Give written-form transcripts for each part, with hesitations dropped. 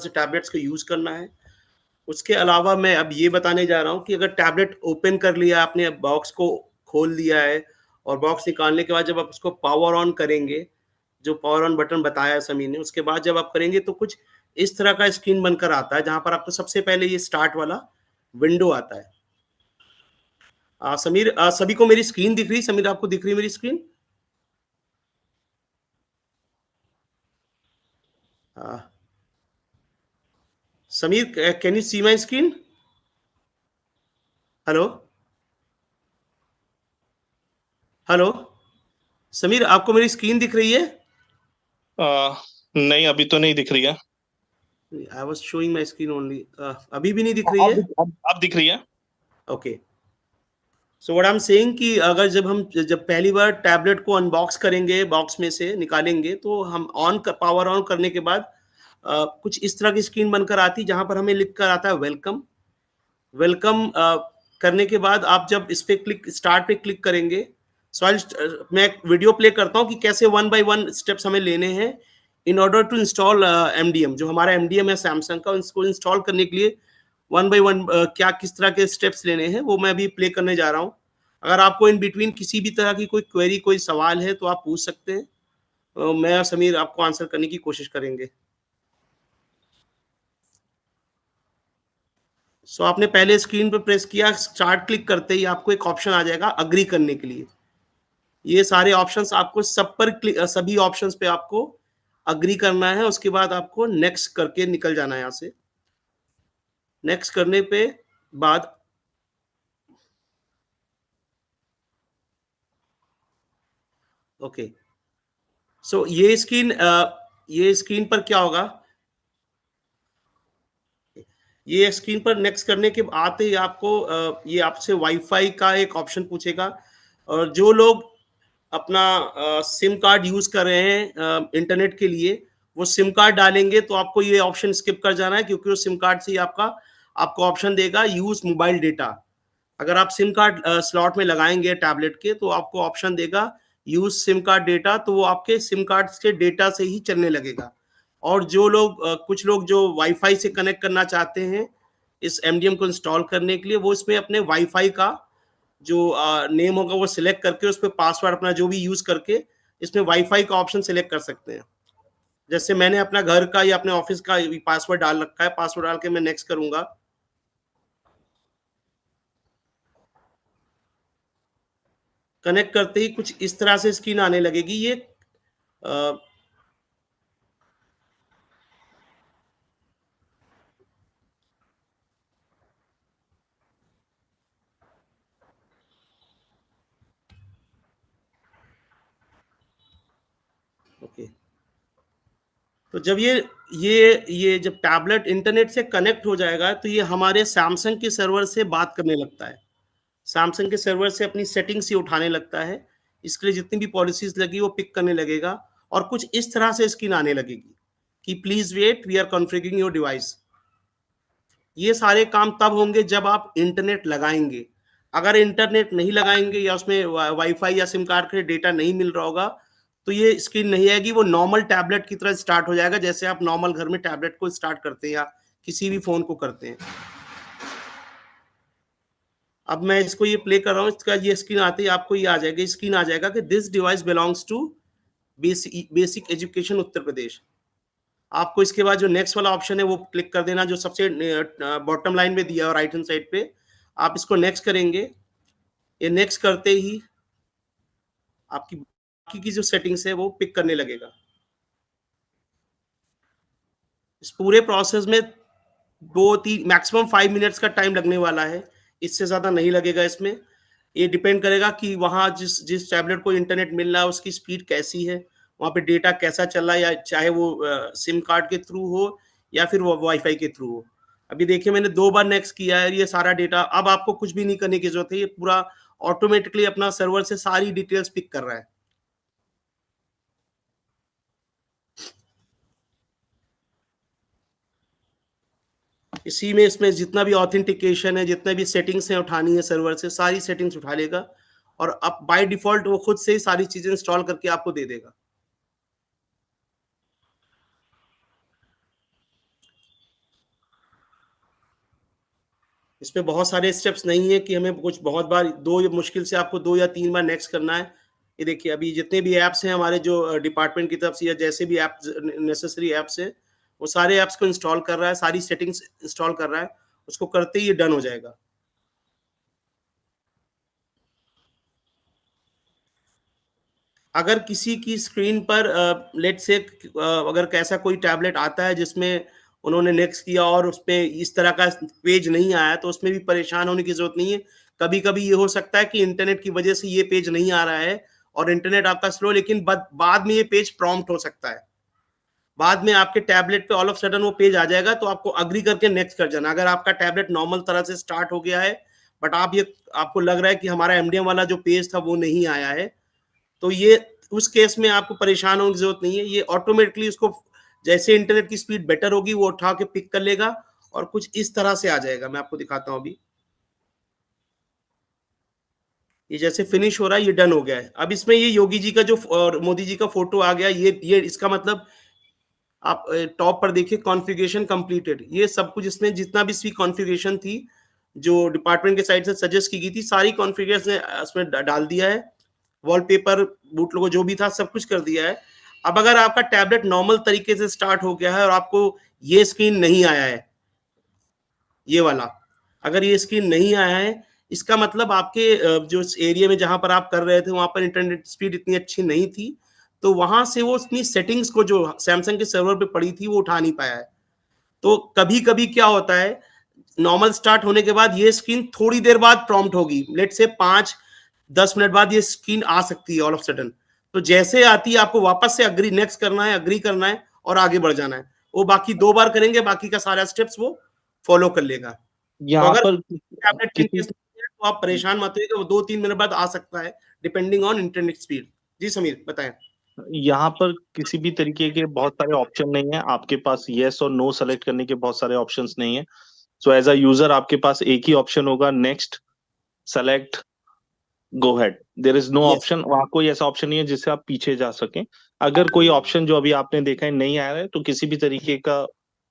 से टैबलेट्स को यूज़ करना है। उसके अलावा मैं अब ये बताने जा रहा हूँ कि अगर टैबलेट ओपन कर लिया आपने, बॉक्स को खोल दिया है और बॉक्स निकालने के बाद जब आप उसको पावर ऑन करेंगे, जो पावर ऑन बटन बताया समीर ने, उसके बाद जब आप करेंगे तो कुछ इस तरह का स्क्रीन बनकर आता है, जहाँ पर आपको सबसे पहले ये स्टार्ट वाला विंडो आता है। समीर, सभी को मेरी स्क्रीन दिख रही है? समीर, आपको दिख रही है मेरी screen? Sameer, can you see my screen? Hello hello Sameer, आपको मेरी स्क्रीन दिख रही है? नहीं, अभी तो नहीं दिख रही है। I was showing my screen only. अभी भी नहीं दिख रही है? अब दिख रही है। Okay, so what I am saying कि अगर जब पहली बार टैबलेट को अनबॉक्स करेंगे, बॉक्स में से निकालेंगे, तो हम पावर ऑन करने के बाद कुछ इस तरह की स्क्रीन बनकर आती है, जहां पर हमें लिख कर आता है वेलकम। वेलकम करने के बाद आप जब इस पे स्टार्ट पे क्लिक करेंगे, मैं एक वीडियो प्ले करता हूँ कि कैसे वन बाय वन स्टेप्स हमें लेने हैं in order to install MDM. जो हमारा एमडीएम है सैमसंग का, उसको इंस्टॉल करने के लिए वन बाय वन क्या किस तरह के स्टेप्स लेने हैं, वो मैं अभी प्ले करने जा रहा हूँ। अगर आपको इन बिटवीन किसी भी तरह की कोई क्वेरी, कोई सवाल है, तो आप पूछ सकते हैं। मैं और समीर आपको आंसर करने की कोशिश करेंगे। सो आपने पहले स्क्रीन पर प्रेस किया, स्टार्ट क्लिक करते ही आपको एक ऑप्शन आ जाएगा अग्री करने के लिए। ये सारे ऑप्शंस आपको सब पर सभी ऑप्शंस पे आपको अग्री करना है। उसके बाद आपको नेक्स्ट करके निकल जाना है यहाँ से। नेक्स्ट करने पे बाद ओके, सो ये स्क्रीन पर क्या होगा, ये स्क्रीन पर नेक्स्ट करने के आते ही आपको ये आपसे वाईफाई का एक ऑप्शन पूछेगा। और जो लोग अपना सिम कार्ड यूज कर रहे हैं इंटरनेट के लिए, वो सिम कार्ड डालेंगे तो आपको ये ऑप्शन स्किप कर जाना है, क्योंकि वो सिम कार्ड से ही आपको ऑप्शन देगा यूज मोबाइल डेटा। अगर आप सिम कार्ड स्लॉट में लगाएंगे टैबलेट के, तो आपको ऑप्शन देगा यूज सिम कार्ड डेटा, तो वो आपके सिम कार्ड के डेटा से ही चलने लगेगा। और जो लोग कुछ लोग जो वाईफाई से कनेक्ट करना चाहते हैं इस एमडीएम को इंस्टॉल करने के लिए, वो इसमें अपने वाईफाई का जो नेम होगा वो सिलेक्ट करके उस पर पासवर्ड अपना जो भी यूज करके इसमें वाईफाई का ऑप्शन सिलेक्ट कर सकते हैं। जैसे मैंने अपना घर का या अपने ऑफिस का पासवर्ड डाल रखा है, पासवर्ड डाल के मैं नेक्स्ट करूंगा। कनेक्ट करते ही कुछ इस तरह से स्क्रीन आने लगेगी। ये ओके, तो जब ये जब टैबलेट इंटरनेट से कनेक्ट हो जाएगा, तो ये हमारे सैमसंग के सर्वर से बात करने लगता है। सैमसंग के सर्वर से अपनी सेटिंग्स ही उठाने लगता है। इसके लिए जितनी भी पॉलिसीज लगी वो पिक करने लगेगा, और कुछ इस तरह से स्क्रीन आने लगेगी कि please wait, we are configuring your device. ये सारे काम तब होंगे जब आप इंटरनेट लगाएंगे। अगर इंटरनेट नहीं लगाएंगे या उसमें वाईफाई या सिम कार्ड के डेटा नहीं मिल रहा होगा, तो ये स्क्रीन नहीं आएगी। वो नॉर्मल टैबलेट की तरह स्टार्ट हो जाएगा, जैसे आप नॉर्मल घर में टैबलेट को स्टार्ट करते हैं या किसी भी फोन को करते हैं। अब मैं इसको ये प्ले कर रहा हूँ, इसका ये स्क्रीन आते ही आपको ये आ जाएगा, स्क्रीन आ जाएगा कि this device belongs to basic education Uttar Pradesh. आपको इसके बाद जो नेक्स्ट वाला ऑप्शन है वो क्लिक कर देना, जो सबसे बॉटम लाइन में दिया है राइट हैंड साइड पे। आप इसको नेक्स्ट करेंगे। ये नेक्स्ट करते ही आपकी बाकी की जो सेटिंग्स है वो पिक करने लगेगा। इस पूरे प्रोसेस में 2-3 मैक्सिमम 5 मिनट्स का टाइम लगने वाला है, इससे ज्यादा नहीं लगेगा इसमें। ये डिपेंड करेगा कि वहाँ जिस जिस टैबलेट को इंटरनेट मिल रहा है उसकी स्पीड कैसी है, वहाँ पे डेटा कैसा चल रहा है, या चाहे वो सिम कार्ड के थ्रू हो या फिर वो वाईफाई के थ्रू हो। अभी देखिए मैंने 2 बार नेक्स्ट किया है, ये सारा डेटा, अब आपको कुछ भी नहीं करने की जरूरत है, ये पूरा ऑटोमेटिकली अपना सर्वर से सारी डिटेल्स पिक कर रहा है। इसी में इसमें जितना भी ऑथेंटिकेशन है, जितने भी सेटिंग्स हैं उठानी है सर्वर से, सारी सेटिंग्स उठा लेगा, और अब बाय डिफॉल्ट वो खुद से ही सारी चीजें इंस्टॉल करके आपको दे देगा। इसमें बहुत सारे स्टेप्स नहीं है कि हमें कुछ बहुत बार दो मुश्किल से आपको 2 या 3 बार नेक्स्ट करना है। ये देखिए अभी जितने भी ऐप्स हैं हमारे जो डिपार्टमेंट की तरफ से या जैसे भी ऐप्स नेसेसरी ऐप्स हैं, वो सारे ऐप्स को इंस्टॉल कर रहा है, सारी सेटिंग्स इंस्टॉल कर रहा है, उसको करते ही ये डन हो जाएगा। अगर किसी की स्क्रीन पर लेट्स से अगर कैसा कोई टैबलेट आता है जिसमें उन्होंने नेक्स्ट किया और उसमें इस तरह का पेज नहीं आया, तो उसमें भी परेशान होने की जरूरत नहीं है। कभी कभी ये हो सकता है कि इंटरनेट की वजह से ये पेज नहीं आ रहा है और इंटरनेट आपका स्लो, लेकिन बाद में ये पेज प्रॉम्प्ट हो सकता है। बाद में आपके टैबलेट पे ऑल ऑफ सडन वो पेज आ जाएगा, तो आपको अग्री करके नेक्स्ट कर जाना। अगर आपका टैबलेट नॉर्मल तरह से स्टार्ट हो गया है बट आपको लग रहा है कि हमारा एमडीएम वाला जो पेज था वो नहीं आया है, तो ये उस केस में आपको परेशान होने की जरूरत नहीं है। ये ऑटोमेटिकली उसको जैसे इंटरनेट की स्पीड बेटर होगी वो उठा के पिक कर लेगा और कुछ इस तरह से आ जाएगा। मैं आपको दिखाता हूं अभी। ये जैसे फिनिश हो रहा है, ये डन हो गया है। अब इसमें ये योगी जी का जो और मोदी जी का फोटो आ गया, ये इसका मतलब आप टॉप पर देखिए कॉन्फ़िगरेशन कंप्लीटेड। ये सब कुछ इसमें जितना भी इसकी कॉन्फ़िगरेशन थी जो डिपार्टमेंट के साइड से सजेस्ट की गई थी, सारी कॉन्फ़िगरेशन इसमें डाल दिया है। वॉलपेपर बूट लोगो जो भी था सब कुछ कर दिया है। अब अगर आपका टैबलेट नॉर्मल तरीके से स्टार्ट हो गया है और आपको ये स्क्रीन नहीं आया है, ये वाला अगर ये स्क्रीन नहीं आया है, इसका मतलब आपके जो एरिया में जहां पर आप कर रहे थे वहां पर इंटरनेट स्पीड इतनी अच्छी नहीं थी, तो वहां से वो अपनी सेटिंग्स को जो सैमसंग के सर्वर पे पड़ी थी वो उठा नहीं पाया है। तो कभी कभी क्या होता है, नॉर्मल स्टार्ट होने के बाद ये स्क्रीन थोड़ी देर बाद प्रॉम्प्ट होगी, लेट से 5-10 मिनट बाद ये स्क्रीन आ सकती है ऑल ऑफ सडन। तो जैसे आती है आपको वापस से अग्री नेक्स्ट करना है, अग्री करना है और आगे बढ़ जाना है। वो बाकी 2 बार करेंगे, बाकी का सारा स्टेप्स वो फॉलो कर लेगा। तो यहाँ अगर पर टैबलेट इन किसी केस नहीं है तो आप परेशान मत होइए, वो 2-3 मिनट बाद आ सकता है डिपेंडिंग ऑन इंटरनेट स्पीड। जी समीर बताएं। यहाँ पर किसी भी तरीके के बहुत सारे ऑप्शन नहीं है आपके पास, यस और नो सेलेक्ट करने के बहुत सारे ऑप्शंस नहीं है। सो एज अ यूजर आपके पास एक ही ऑप्शन होगा, next, select, go ahead. There is no yes option, वहां कोई ऐसा ऑप्शन नहीं है जिससे आप पीछे जा सकें। अगर कोई ऑप्शन जो अभी आपने देखा है नहीं आ रहा है, तो किसी भी तरीके का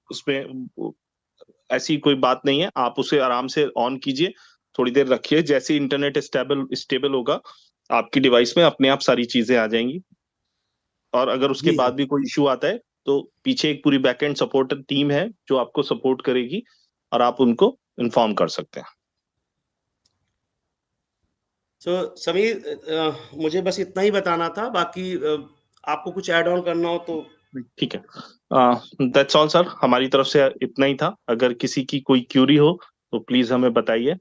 उसमें ऐसी कोई बात नहीं है, आप उसे आराम से ऑन कीजिए, थोड़ी देर रखिए, जैसे इंटरनेट स्टेबल स्टेबल होगा आपकी डिवाइस में अपने आप सारी चीजें आ जाएंगी। और अगर उसके जी बाद भी कोई इश्यू आता है तो पीछे एक पूरी बैकएंड सपोर्ट टीम है जो आपको सपोर्ट करेगी और आप उनको इन्फॉर्म कर सकते हैं। तो समीर मुझे बस इतना ही बताना था, बाकी आपको कुछ ऐड ऑन करना हो तो। ठीक है, दैट्स ऑल सर, हमारी तरफ से इतना ही था। अगर किसी की कोई क्यूरी हो तो प्लीज हमें बताइए।